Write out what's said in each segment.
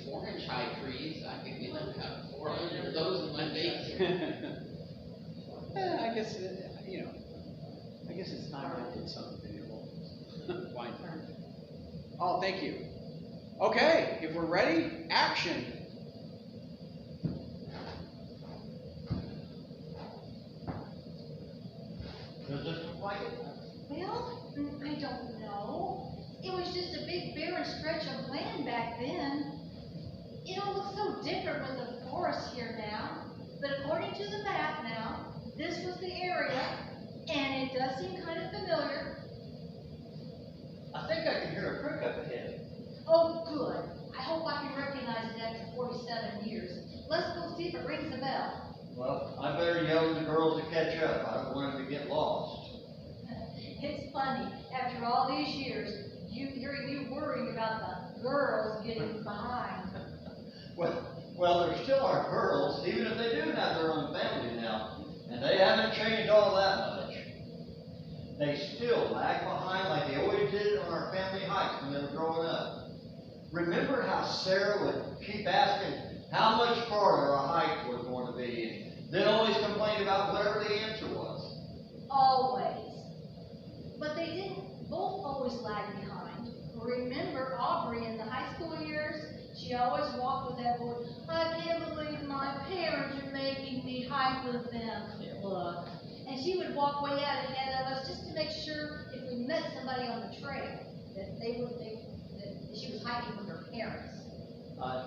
4-inch high trees, I could get about 400 of those in one day. I guess, you know, I guess it's time I did something valuable. Why not? Oh, thank you. Okay, if we're ready, action. Does this look like it? Well, I don't know. It was just a big barren stretch of land back then. It all looks so different with the forest here now. But according to the map now, this was the area, and it does seem kind of familiar. I think I can hear a creek up ahead. Oh, good. I hope I can recognize it after 47 years. Let's go see if it rings a bell. Well, I better yell at the girls to catch up. I don't want them to get lost. It's funny, after all these years, you worrying about the girls getting behind. Well, they're still our girls, even if they do have their own family now. And they haven't changed all that much. They still lag behind like they always did on our family hikes when they were growing up. Remember how Sarah would keep asking how much farther a hike was going to be, and then always complain about whatever the answer was? Always. But they didn't both always lag behind. Remember Aubrey in the high school years? She always walked with that voice, I can't believe my parents are making me hike with them. Look. And she would walk way out ahead of us just to make sure if we met somebody on the trail that that she was hiking with her parents.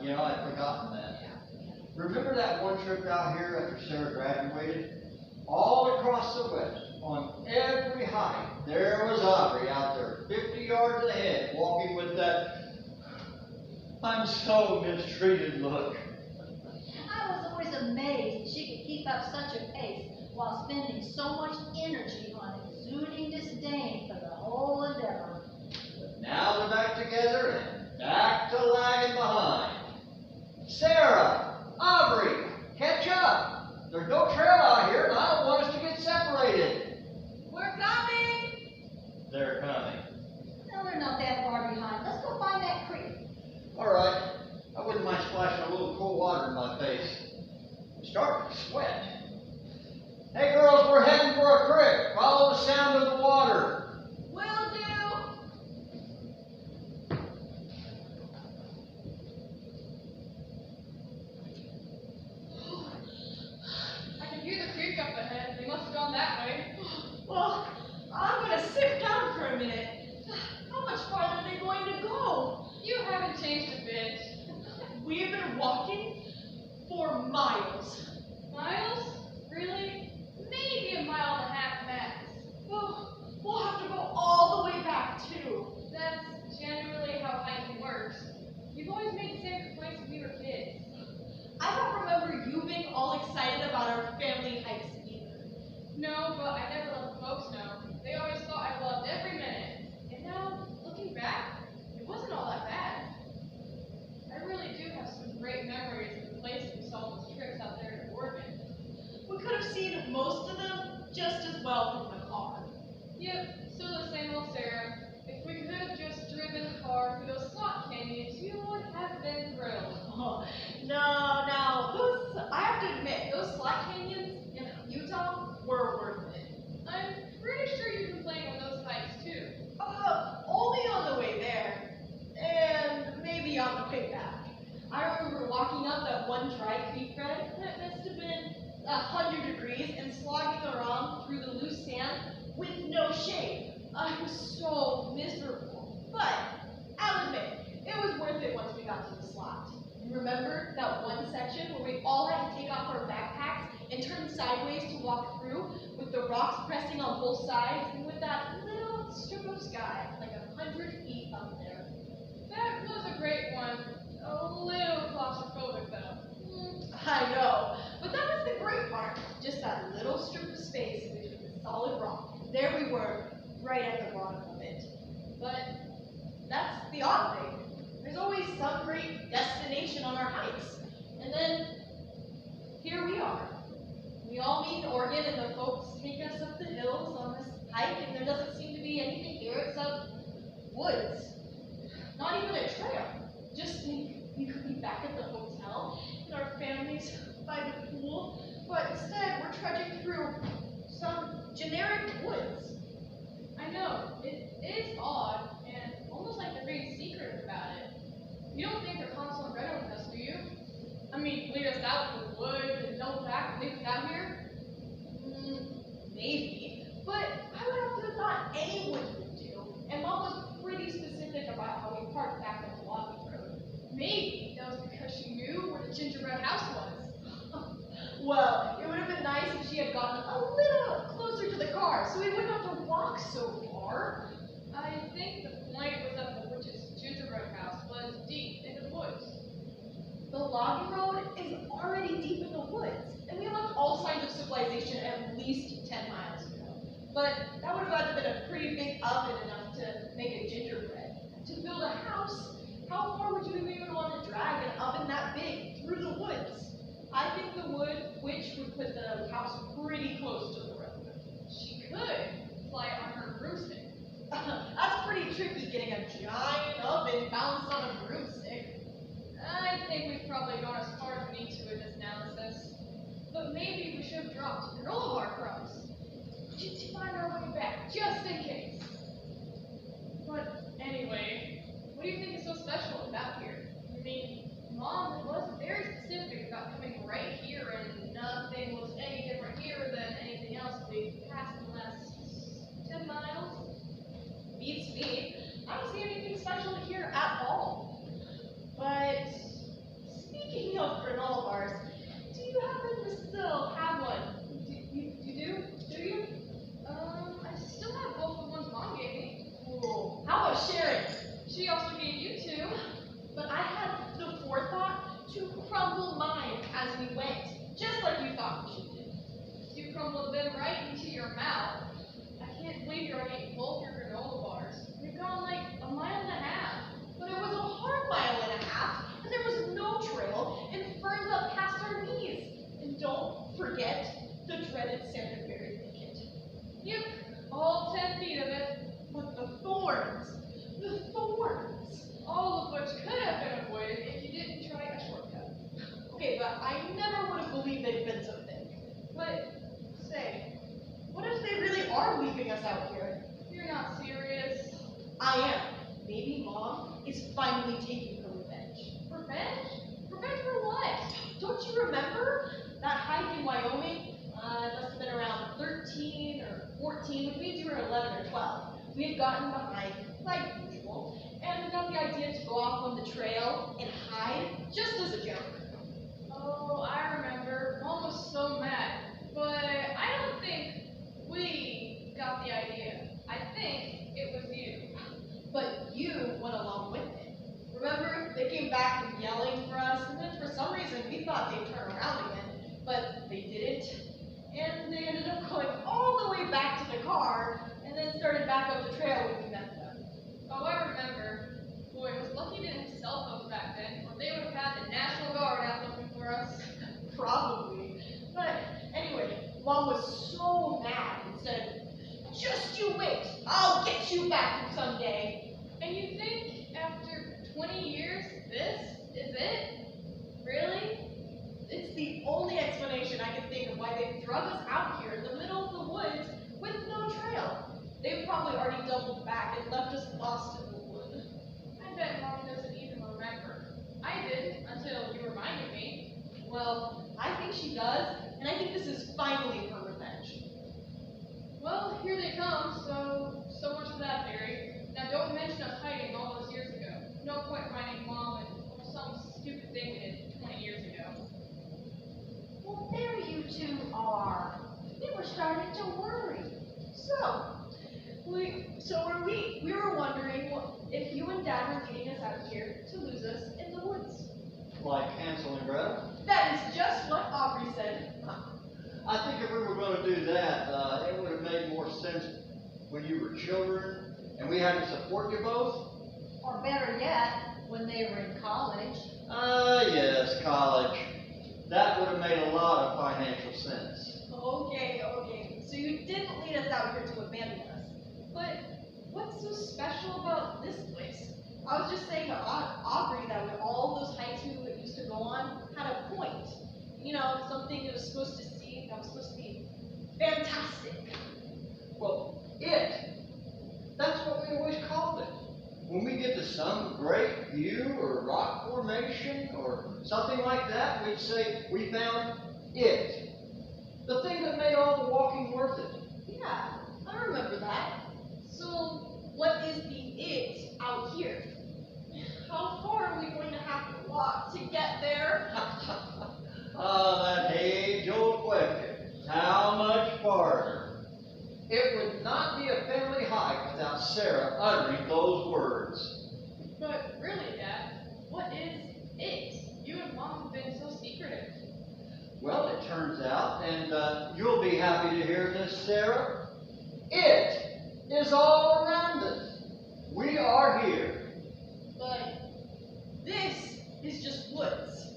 You know, I'd forgotten that. Remember that one trip out here after Sarah graduated? All across the west, on every hike, there was Aubrey out there, 50 yards ahead, walking with that I'm so mistreated look. I was always amazed she could keep up such a pace while spending so much energy on exuding disdain for the whole endeavor. But now they're back together and back to lagging behind. Sarah, Aubrey, catch up. There's no trail out here, and I don't want us to get separated. We're coming! They're coming. No, they're not that far behind. Let's go find that creek. All right. I wouldn't mind splashing a little cool water in my face. I'm starting to sweat. Hey, girls, we're heading for a creek. Follow the sound of the water. Will do! I can hear the creek up ahead. They must have gone that way. Well, I'm gonna sit down for a minute. How much farther are they going to go? You haven't changed a bit. We've been walking for miles. Miles? Really? Maybe a mile and a half max. Well, we'll have to go all the way back too. That's generally how hiking works. You've always made the same complaints when we were kids. I don't remember you being all excited about our family hikes either. No, but I never let the folks know. They always thought I loved every minute. And now, looking back, it wasn't all that bad. I really do have some great memories of the places we saw those trips out there in Oregon. We could have seen most of them just as well from the car. Yep, still the same old Sarah. If we could have just driven the car through those slot canyons, you would have been thrilled. Oh, no, I have to admit, those slot canyons in Utah were worth it. I'm pretty sure you complained on those hikes too. Only on the way there, and maybe on the way back. I remember walking up that one dry creek bed that must have been 100 degrees and slogging around through the loose sand with no shade. I was so miserable, but I'll admit, it was worth it once we got to the slot. You remember that one section where we all had to take off our backpacks and turn sideways to walk through with the rocks pressing on both sides and with that little strip of sky like 100 feet up there? That was a great one. A little claustrophobic though. I know, but that was the great part. Just that little strip of space between the solid rock. There we were, right at the bottom of it. But that's the odd thing. There's always some great destination on our hikes. And then, here we are. We all meet in Oregon and the folks take us up the hills on this hike and there doesn't seem to be anything here except woods. Not even a trail. Just think we could be back don't think they're constantly better with us, do you? I mean, lead us out to the woods and double back and leave us out here? Maybe, but I would have to have thought anyone would do. And Mom was pretty specific about how we parked back on the walking road. Maybe that was because she knew where the gingerbread house was. Well, it would have been nice if she had gotten a little closer to the car, so we wouldn't have to walk so far. I think the point was that the witch's gingerbread house was deep in the woods. The logging road is already deep in the woods, and we left all signs of civilization at least 10 miles ago. But that would have had to been a pretty big oven enough to make a gingerbread. To build a house, how far would you even want to drag an oven that big through the woods? I think the witch would put the house pretty close to the road. She could fly on her broomstick. That's pretty tricky, getting a giant oven balanced on a broomstick. I think we've probably gone as far as we need to in this analysis. But maybe we should have dropped granola bar crumbs to find our way back, just in case. But anyway, what do you think is so special about here? I mean, Mom was very specific about coming right here, and nothing looks any different here than anything else we've passed in the last 10 miles. Beats me. I don't see anything special here at all. But speaking of granola bars, do you happen to still have one? You do? Do you? I still have both the ones Mom gave me. Cool. How about sharing? She also gave you two. But I had the forethought to crumble mine as we went, just like you thought we should do. You crumbled them right into your mouth. I can't believe you're eating both your granola bars. We've gone like a mile and a half. But it was a hard mile and a half, and there was no trail, and ferns up past our knees. And don't forget the dreaded Sandberry thicket. Yep, all 10 feet of it. But the thorns! The thorns! All of which could have been avoided if you didn't try a shortcut. Okay, but I never would have believed they'd been so thick. But Say, what if they really are leaving us out here? you're not serious. I am. Maybe Mom is finally taking her revenge. Revenge? Revenge for what? Don't you remember that hike in Wyoming? It must have been around 13 or 14, which means you were 11 or 12. We had gotten behind, like usual, and we got the idea to go off on the trail and hide, just as a joke. Oh, I remember. Mom was so mad. But I don't think we got the idea. I think it was you. But you went along with it. Remember, they came back and yelling for us, and then for some reason we thought they'd turn around again, but they didn't. And they ended up going all the way back to the car, and then started back up the trail when we met them. Oh, I remember. Boy, it was lucky they didn't have cell phones back then, or they would have had the National Guard out looking for us. Probably. But anyway, Mom was so mad and said, "Just you wait, I'll get you back someday." And you think after 20 years, this is it? Really? It's the only explanation I can think of why they drug us out here in the middle of the woods with no trail. They've probably already doubled back and left us lost in the wood. I bet Mom doesn't even remember. I didn't until you reminded me. Well, I think she does, and I think this is finally her revenge. Well, here they come, so much for that theory. Now don't mention us hiding all those years ago. No point finding Mom and some stupid thing we did 20 years ago. Well, there you two are. We were starting to worry. We were wondering if you and Dad were leading us out here to lose us in the woods. Like Hansel and Gretel. That is just what Aubrey said. I think if we were going to do that, it would have made more sense when you were children and we had to support you both. Or better yet, when they were in college. Yes, college. That would have made a lot of financial sense. Okay. So you didn't lead us out here to abandon us. But what's so special about this place? I was just saying to Aubrey that with all those hikes we used to go on had a point. You know, something that was supposed to see, that was supposed to be fantastic. Well, that's what we always called it. When we get to some great view or rock formation or something like that, we'd say we found it. The thing that made all the walking worth it. Yeah, I remember that. So, what is the it out here? How far are we going to have to walk to get there? That age-old question. How much farther? It would not be a family hike without Sarah uttering those words. But really, Dad, what is it? You and Mom have been so secretive. Well, it turns out, and you'll be happy to hear this, Sarah, it is all around us. We are here. But this is just woods.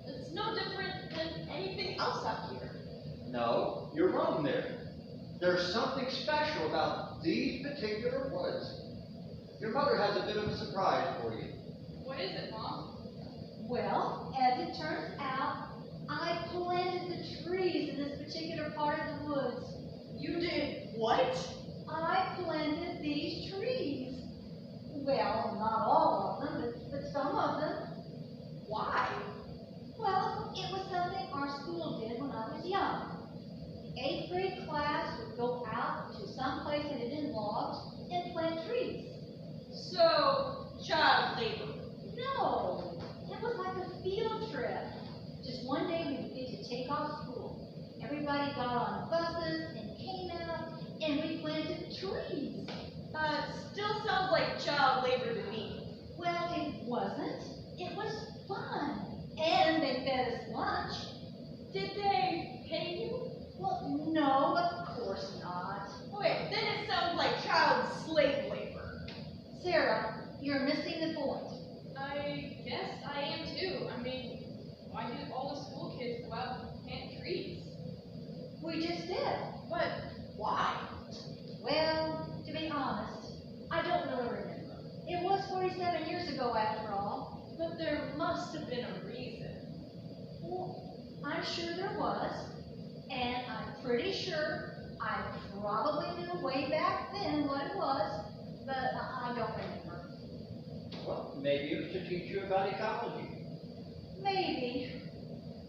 It's no different than anything else out here. No, you're wrong there. There's something special about these particular woods. Your mother has a bit of a surprise for you. What is it, Mom? Well, as it turns out, I planted the trees in this particular part of the woods. You did what? I planted these trees. Well, not all of them, but some of them. Why? Well, it was something our school did when I was young. The 8th grade class would go out to some place that had been logged and plant trees. So, child labor. No, it was like a field trip. Just one day we would get to take off school. Everybody got on buses and came out, and we planted trees. Still sounds like child labor to me. Well, it wasn't. It was fun. And they fed us lunch. Did they pay you? Well, no, of course not. Wait, then it sounds like child slave labor. Sarah, you're missing the point. I guess I am too. I mean, why did all the school kids go out and plant trees? We just did. But why? Well, to be honest, I don't really remember. It was 47 years ago after all. But there must have been a reason. Well, I'm sure there was. And I'm pretty sure I probably knew way back then what it was, but I don't remember. Well, maybe it was to teach you about ecology. Maybe.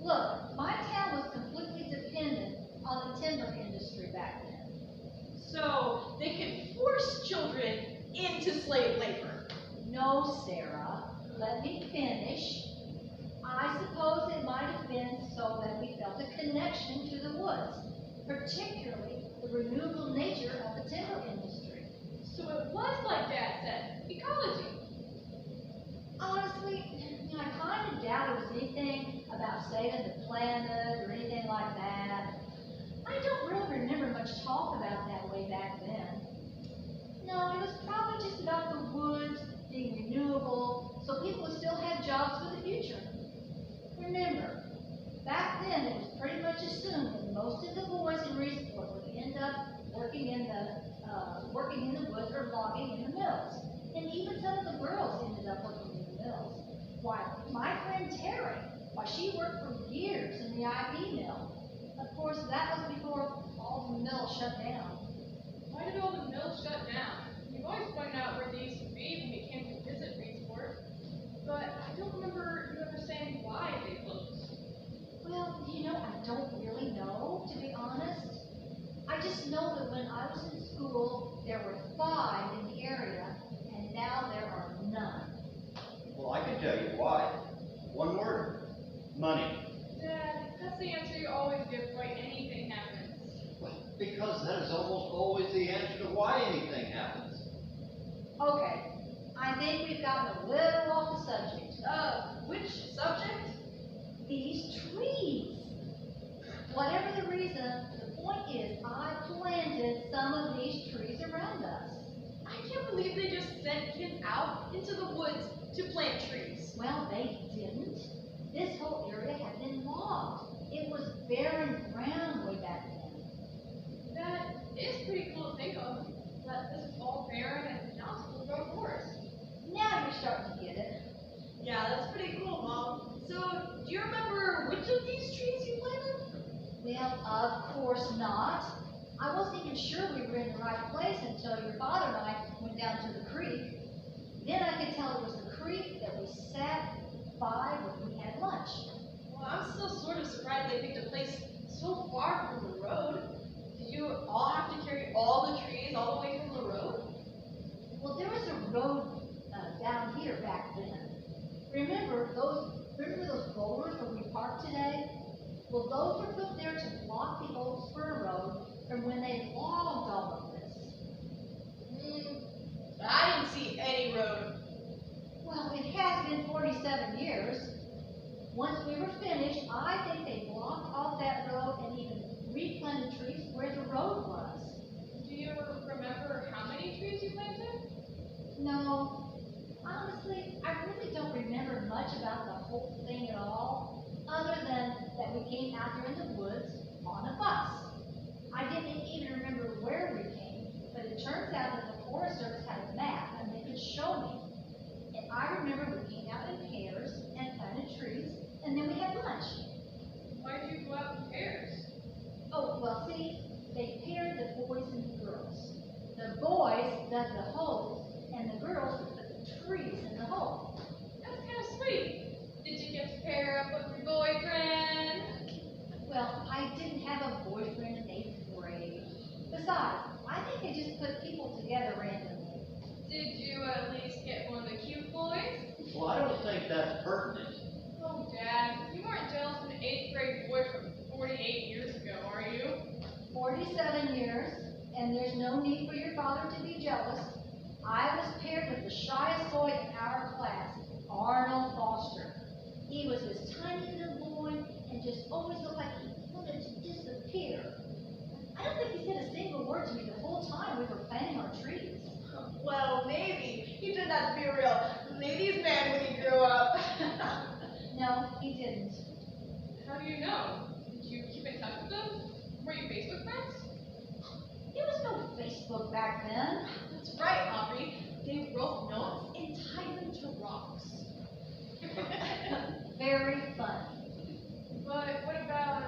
Look, my town was completely dependent on the timber industry back then. So they could force children into slave labor. No, Sarah, let me finish. I suppose it might have been so that we felt a connection to the woods, particularly the renewable nature of the timber industry. So it was like Dad said, ecology. Honestly, I kind of doubt it was anything about saving the planet or anything like that. I don't really remember much talk about that way back then. No, it was probably just about the woods being renewable, so people would still have jobs for the future. Remember, back then it was pretty much assumed that most of the boys in Reedsport would end up working in the woods or logging in the mills. And even some of the girls ended up working in the mills. Why, my friend Terry, she worked for years in the IP mill. Of course, that was before all the mills shut down. Why did all the mills shut down? You've always pointed out where they used to be when we came to visit Reedsport, but I don't remember you ever saying why they closed. Well, I don't really know, to be honest. I just know that when I was in school, there were 5 in the area, and now there are none. Well, I can tell you why. One word. Money. Dad, that's the answer you always give why anything happens. Well, because that is almost always the answer to why anything happens. Okay, I think we've gotten a little off the subject. Which subject? These trees. Whatever the reason, the point is I planted some of these trees around us. I can't believe they just sent kids out into the woods to plant trees. Well, they didn't. This whole area had been logged. It was barren ground way back then. That is pretty cool to think of, that this is all barren and now it's full grown forest. Now you're starting to get it. Yeah, that's pretty cool, Mom. So, do you remember which of these trees you planted? Well, of course not. I wasn't even sure we were in the right place until your father and I went down to the creek. Then I could tell it was the creek we sat by when we had lunch. Well, I'm still sort of surprised they picked a place so far from the road. Did you all have to carry all the trees all the way from the road? Well, there was a road down here back then. Remember those boulders where we parked today? Well, those were put there to block the old spur road from when they logged all of this. I didn't see any road. Well, it has been 47 years. Once we were finished, I think they blocked off that road and even replanted trees where the road was. Do you remember how many trees you planted? No, honestly, I really don't remember much about the whole thing at all, other than that we came out here in the woods on a bus. I didn't even remember where we came, but it turns out that the Forest Service had a map and they could show me. And I remember we came out in pairs and planted trees, and then we had lunch. Why did you go out in pairs? Oh, well, see, they paired the boys and the girls. The boys dug the holes, and the girls would put the trees in the hole. That's kind of sweet. Did you get to pair up with your boyfriend? Well, I didn't have a boyfriend in 8th grade. Besides, I think they just put people together randomly. Did you at least get one of the cute boys? Well, I don't think that's pertinent. Oh, Dad, you weren't jealous of an 8th grade boy from 48 years ago, are you? 47 years, and there's no need for your father to be jealous. I was paired with the shyest boy in our class, Arnold Foster. He was this tiny little boy and just always looked like he wanted to disappear. I don't think he said a single word to me the whole time we were planting our trees. Well, maybe. He turned out to be a real ladies' man when he grew up. No, he didn't. How do you know? Did you keep in touch with them? Were you Facebook friends? There was no Facebook back then. That's right, Aubrey. They wrote notes and tied them to rocks. Very fun. But what about,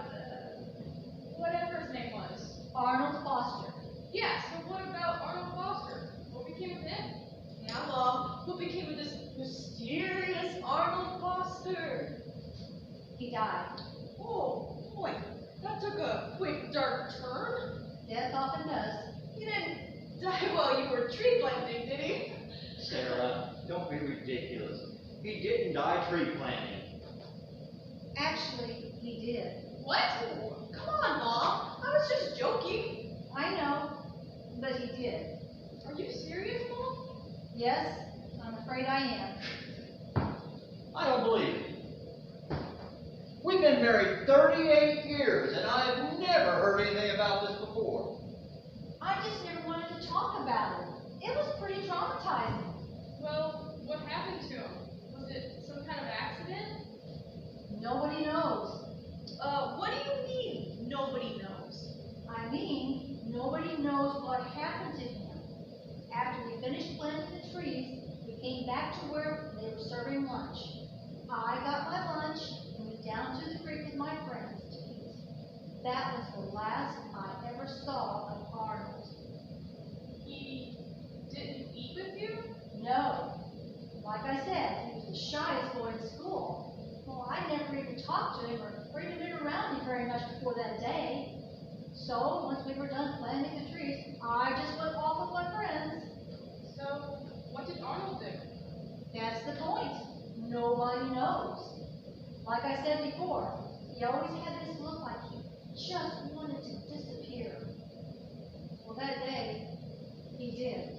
whatever his name was? Arnold Foster. Yeah, so what about Arnold Foster? What became of him? Now, Mom, what became of this mysterious Arnold Foster? He died. Oh, boy, that took a quick, dark turn. Death often does. He didn't die while you were tree planting, did he? Sarah, don't be ridiculous. He didn't die tree planting. Actually, he did. What? Come on, Mom. I was just joking. I know, but he did. Are you serious, Mom? Yes, I'm afraid I am. I don't believe it. We've been married 38 years, and I've never heard anything about this before. I just never wanted to talk about it. It was pretty traumatizing. Well, what happened to him? Was it some kind of accident? Nobody knows. What do you mean, nobody knows? I mean, nobody knows what happened to him. After we finished planting the trees, we came back to where they were serving lunch. I got my lunch and went down to the creek with my friends to eat. That was the last I ever saw of Arnold. He didn't eat with you? No. Like I said, he was the shyest boy in school. Well, I never even talked to him or even been around him very much before that day. So, once we were done planting the trees, I just went off with my friends. So, what did Arnold do? That's the point. Nobody knows. Like I said before, he always had this look like he just wanted to disappear. Well, that day, he did.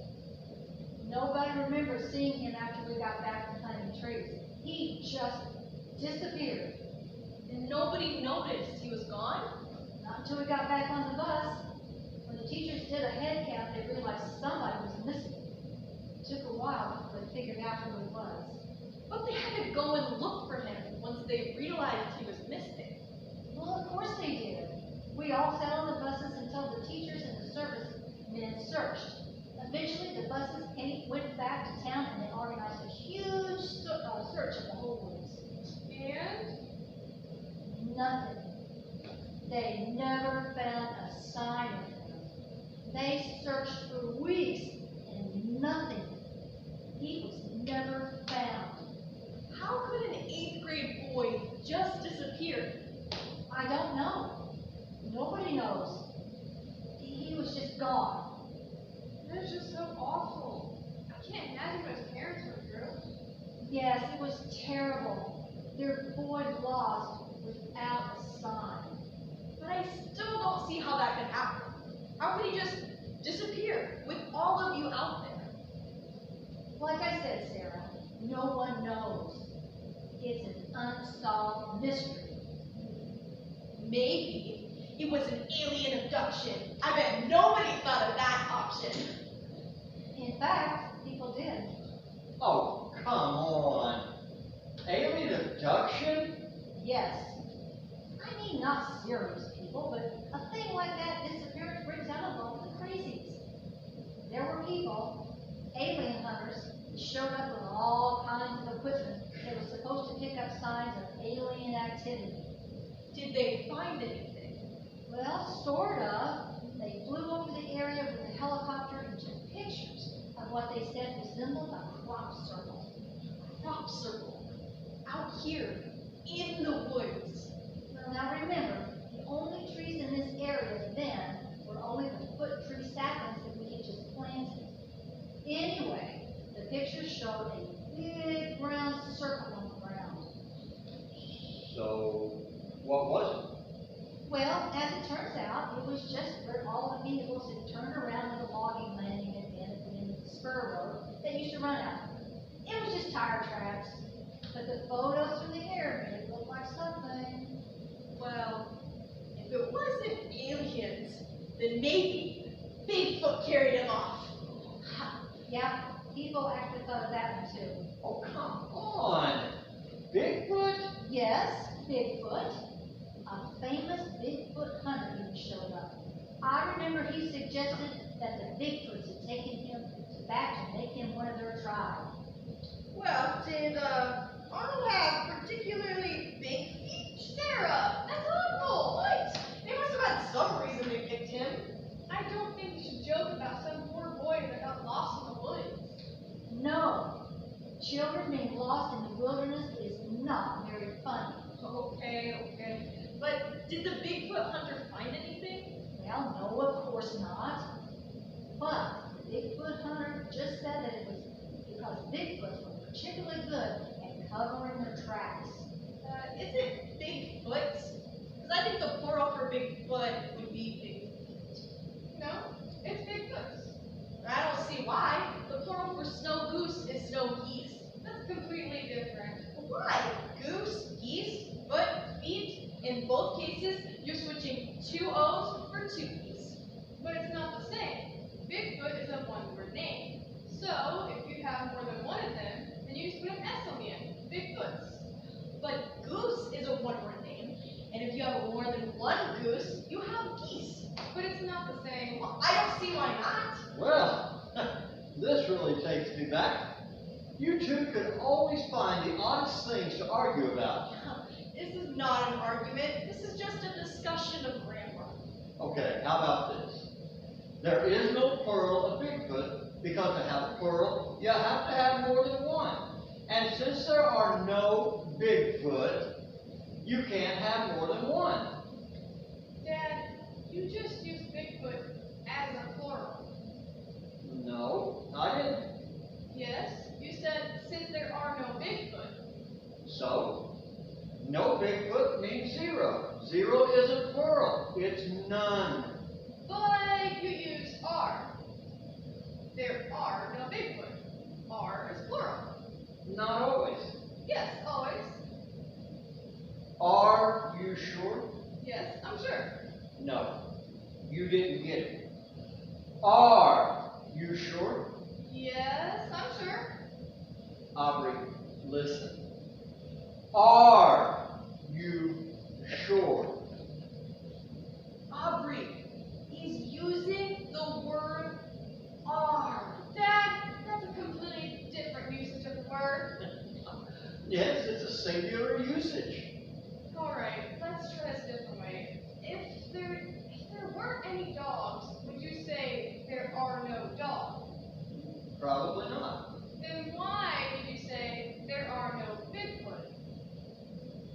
Nobody remembers seeing him after we got back from planting trees. He just disappeared. And nobody noticed he was gone? Not until we got back on the bus. When the teachers did a head count, they realized somebody was missing. It took a while before they figured out who it was. But they had to go and look for him once they realized he was missing. Well, of course they did. We all sat on the buses until the teachers and the service men searched. Eventually, the buses went back to town and they organized a huge search of the whole woods. And? Nothing. They never found a sign of him. They searched for weeks and nothing. He was never found. I don't know. Nobody knows. He was just gone. That's just so awful. I can't imagine what his parents went through. Yes, it was terrible. Their boy lost without a sign. But I still don't see how that could happen. How could he just disappear with all of you out there? Like I said, Sarah, no one knows. It's an unsolved mystery. Maybe it was an alien abduction. I bet nobody thought of that option. In fact, people did. Oh, come on. Alien abduction? Yes. I mean, not serious people, but a thing like that disappearance brings out a lot of the crazies. There were people, alien hunters, that showed up with all kinds of equipment that was supposed to pick up signs of alien activity. Did they find anything? Well, sort of. They flew over the area with a helicopter and took pictures of what they said resembled a crop circle. Crop circle. Out here, in the woods. Well, now remember, the only trees in this area then were only the foot tree saplings that we had just planted. Anyway, the pictures showed a big brown circle on the ground. So, what was it? Well, as it turns out, it was just where all the vehicles had turned around where the logging landing had been at the end of the spur road that used to run out. It was just tire tracks. But the photos from the air made it look like something. Well, if it wasn't aliens, then maybe Bigfoot carried him off. Yeah, people actually thought of that one too. Oh, come on. Bigfoot? Yes, Bigfoot. A famous Bigfoot hunter even showed up. I remember he suggested that the Bigfoots had taken him back to make him one of their tribe. Well, did Arnold have particularly big feet? Sarah, that's awful. What? They must have had some reason they picked him. I don't think you should joke about some poor boy that got lost in the woods. No, children being lost in the wilderness is not very funny. Okay. But did the Bigfoot hunter find anything? Well, no, of course not. But the Bigfoot hunter just said that it was because Bigfoots were particularly good at covering their tracks. Is it Bigfoots? Because I think the plural for Bigfoot would be Bigfoot. No, it's Bigfoots. I don't see why. The plural for snow goose is snow geese. That's completely different. Why? Goose, geese, foot, feet. In both cases, you're switching two O's for two E's. But it's not the same. Bigfoot is a one-word name. So, if you have more than one of them, then you just put an S on the end. Bigfoots. But goose is a one-word name. And if you have more than one goose, you have geese. But it's not the same. Well, I don't see why not. Well, this really takes me back. You two could always find the oddest things to argue about. This is not an argument. This is just a discussion of grammar. Okay, how about this? There is no plural of Bigfoot because to have a plural, you have to have more than one. And since there are no Bigfoot, you can't have more than one. Dad, you just used Bigfoot as a plural. No, I didn't. Yes, you said since there are no Bigfoot. So, no Bigfoot means zero. Zero isn't plural, it's none. But you use are. There are no Bigfoot. Are is plural. Not always. Yes, always. Are you sure? Yes, I'm sure. No, you didn't get it. Are you sure? Yes, I'm sure. Aubrey, listen. Are you sure? Aubrey, he's using the word are. Dad, that's a completely different usage of the word. Yes, it's a singular usage. Alright, let's try this a different way. If there weren't any dogs, would you say there are no dogs? Probably not. Then why did you say there are no Bigfoot?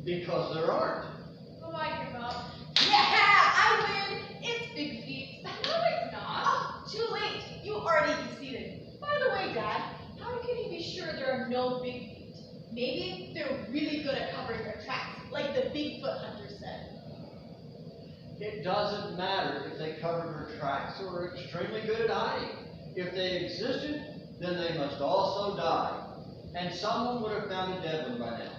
Because there aren't. But why give up. Yeah, I win! It's Big Feet. No, it's not. Oh, too late. You already conceded. By the way, Dad, how can you be sure there are no Big Feet? Maybe they're really good at covering their tracks, like the Bigfoot hunter said. It doesn't matter if they covered their tracks or are extremely good at hiding. If they existed, then they must also die. And someone would have found a dead one by now.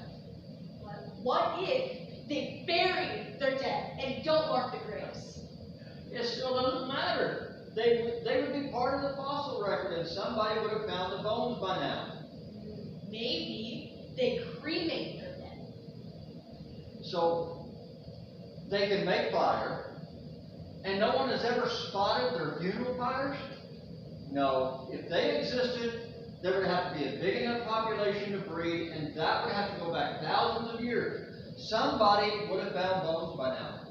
But what if they buried their dead and don't mark the graves? It still doesn't matter. They would be part of the fossil record and somebody would have found the bones by now. Maybe they cremate their dead. So they can make fire, and no one has ever spotted their funeral pyres? No, if they existed, there would have to be a big enough population to breed, and that would have to go back thousands of years. Somebody would have found bones by now.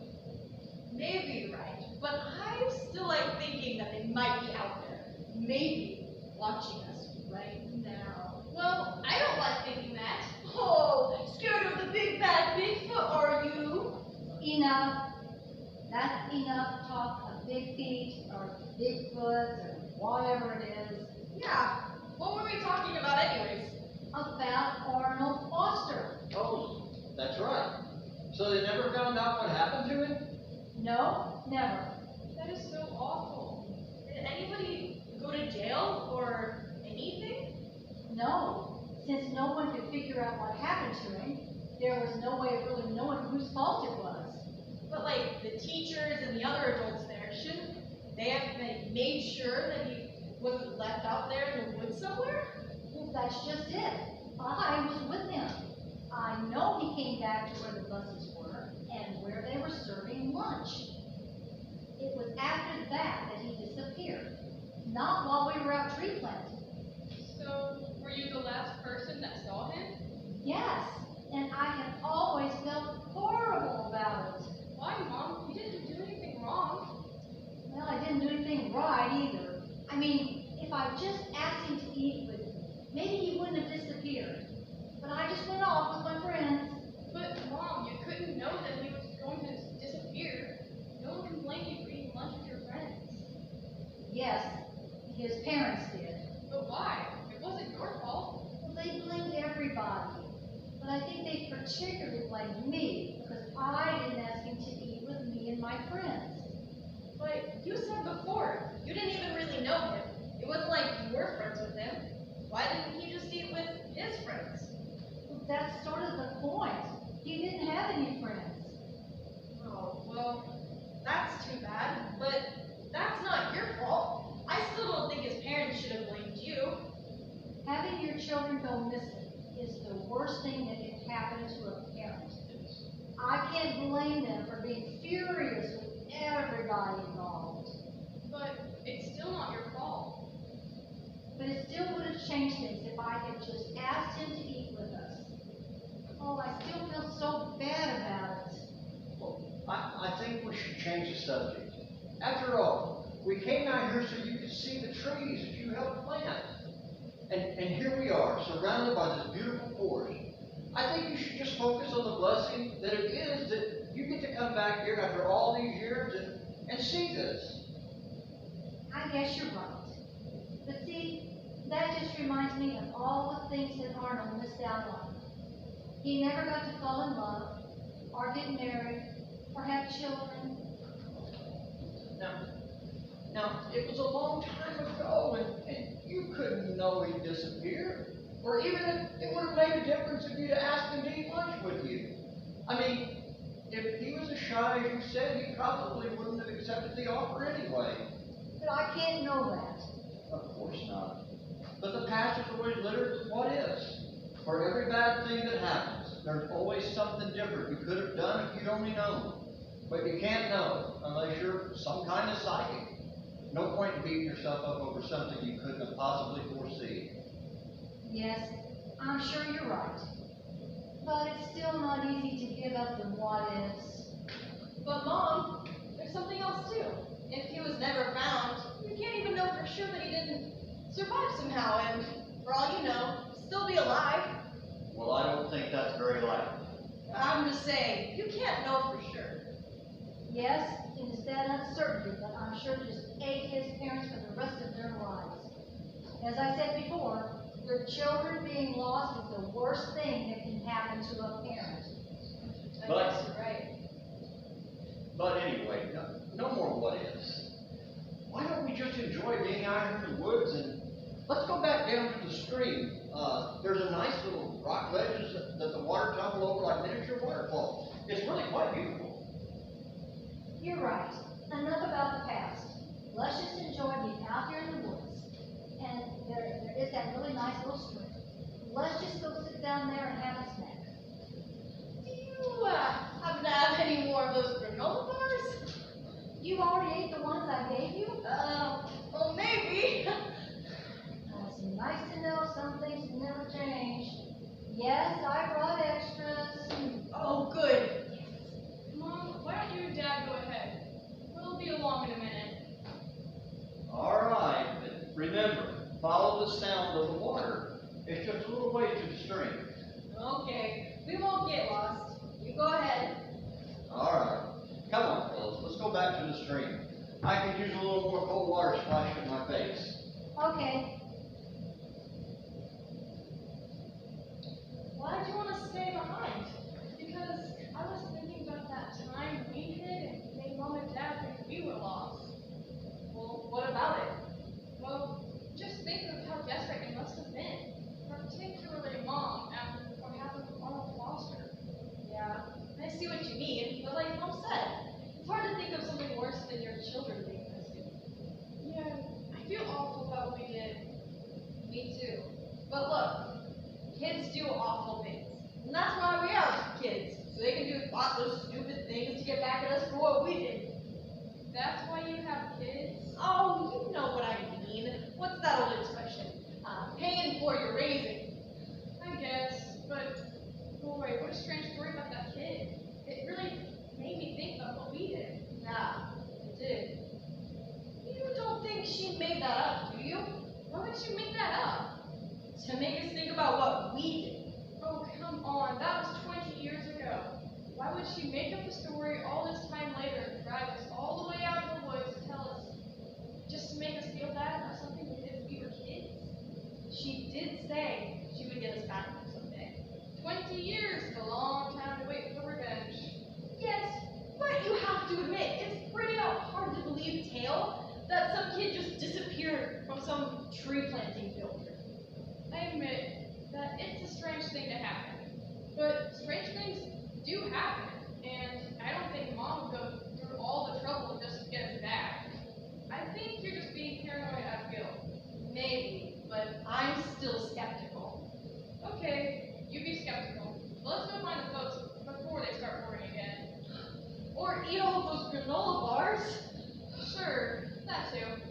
Maybe you're right, but I still like thinking that they might be out there. Maybe watching us right now. Well, I don't like thinking that. Oh, scared of the big bad Bigfoot, are you? Enough. That's enough talk of big feet or Bigfoot or whatever it is. Yeah, what were we talking about anyways? About Arnold Foster. Oh, that's right. So they never found out what happened to him? No, never. That is so awful. Did anybody go to jail or anything? No. Since no one could figure out what happened to him, there was no way of really knowing whose fault it was. But like the teachers and the other adults there, shouldn't they have made sure that he wasn't left out there in the woods somewhere? Well, that's just it. I was with him. I know he came back to where the buses were and where they were serving lunch. It was after that that he disappeared. Not while we were out tree planting. So, were you the last person that saw him? Yes, and I have always felt horrible about it. Why, Mom? You didn't do anything wrong. Well, I didn't do anything right either. I mean, if I just asked him to eat with me, maybe he wouldn't have disappeared. But I just went off with my friends. But, Mom, you couldn't know that he was going to disappear. No one can blame you for eating lunch with your friends. Yes, his parents did. But why? It wasn't your fault. Well, they blamed everybody. But I think they particularly blamed me because I didn't ask him to eat with me and my friends. But you said before, you didn't even really know him. It wasn't like you were friends with him. Why didn't he just eat with his friends? Well, that's sort of the point. He didn't have any friends. Oh, well, that's too bad. But that's not your fault. I still don't think his parents should have blamed you. Having your children go missing is the worst thing that can happen to a parent. I can't blame them for being furious with everybody involved. But it's still not your fault. But it still would have changed things if I had just asked him to eat with us. Oh, I still feel so bad about it. Well, I think we should change the subject. After all, we came out here so you could see the trees that you helped plant. And here we are, surrounded by this beautiful forest. I think you should just focus on the blessing that it is that you get to come back here after all these years and see this. I guess you're right. But see, that just reminds me of all the things that Arnold missed out on. He never got to fall in love, or get married, or have children. Now, it was a long time ago, and you couldn't know he'd disappear. Or even if it would have made a difference if you'd asked him to eat lunch with you. I mean, if he was as shy as you said, he probably wouldn't have accepted the offer anyway. But I can't know that. Of course not. But the past is always littered with what ifs. For every bad thing that happens, there's always something different you could have done if you'd only known. But you can't know unless you're some kind of psychic. No point in beating yourself up over something you couldn't have possibly foreseen. Yes, I'm sure you're right. But it's still not easy to give up the what ifs. But Mom, there's something else too. If he was never found, we can't even know for sure that he didn't survive somehow and, for all you know, still be alive. Well, I don't think that's very likely. I'm just saying, you can't know for sure. Yes, it is that uncertainty that I'm sure just ache his parents for the rest of their lives. As I said before, their children being lost is the worst thing that can happen to a parent. I But- guess you're right. But anyway, no more what ifs. Why don't we just enjoy being out here in the woods and let's go back down to the stream. There's a nice little rock ledges that the water tumble over like miniature waterfalls. It's really quite beautiful. You're right. Enough about the past. Let's just enjoy being out here in the woods. And there is that really nice little stream. Let's just go sit down there and have a snack. Do you happen to have any more of those granola bars? You already ate the ones I gave you? Well, maybe. It's nice to know some things never change. Yes, I brought extras. Oh, good. Mom, why don't you and Dad go ahead? We'll be along in a minute. All right, but remember, follow the sound of the water. It's just a little way to the stream. Okay, we won't get lost. You go ahead. All right, come on, fellas, let's go back to the stream. I could use a little more cold water splashed in my face. Okay. Why did you want to stay behind? Because I was thinking about that time we hid and made Mom and Dad think we were lost. Well, what about it? Well, just think of how desperate it must have been. Particularly Mom after what happened with Arnold Foster. Yeah, I see what you mean, but like Mom said, it's hard to think of something worse than your children being rescued. Yeah, I feel awful about what we did. Me too. But look, kids do awful things. And that's why we have kids. So they can do thoughtless, stupid things to get back at us for what we did. That's why you have kids? Oh, you know what I mean. What's that old expression? Paying for your raising. I guess, but boy, what a strange story about that kid. It really made me think about what we did. Yeah, it did. You don't think she made that up, do you? Why would she make that up? To make us think about what we did. Oh, come on, that was 20 years ago. Why would she make up a story all this time later and drag us all the way out of the woods to tell us, just to make us feel bad about something we did when we were kids? She did say she would get us back someday. 20 years is a long time to wait for revenge. Yes, but you have to admit, it's pretty hard to believe tale that some kid just disappeared from some tree planting field. I admit that it's a strange thing to happen. But strange things do happen, and I don't think Mom would go through all the trouble just to get us back. I think you're just being paranoid out of guilt. Maybe, but I'm still skeptical. Okay, you be skeptical. But let's go find the folks before they start worrying again. Or eat all those granola bars. Sure, that too.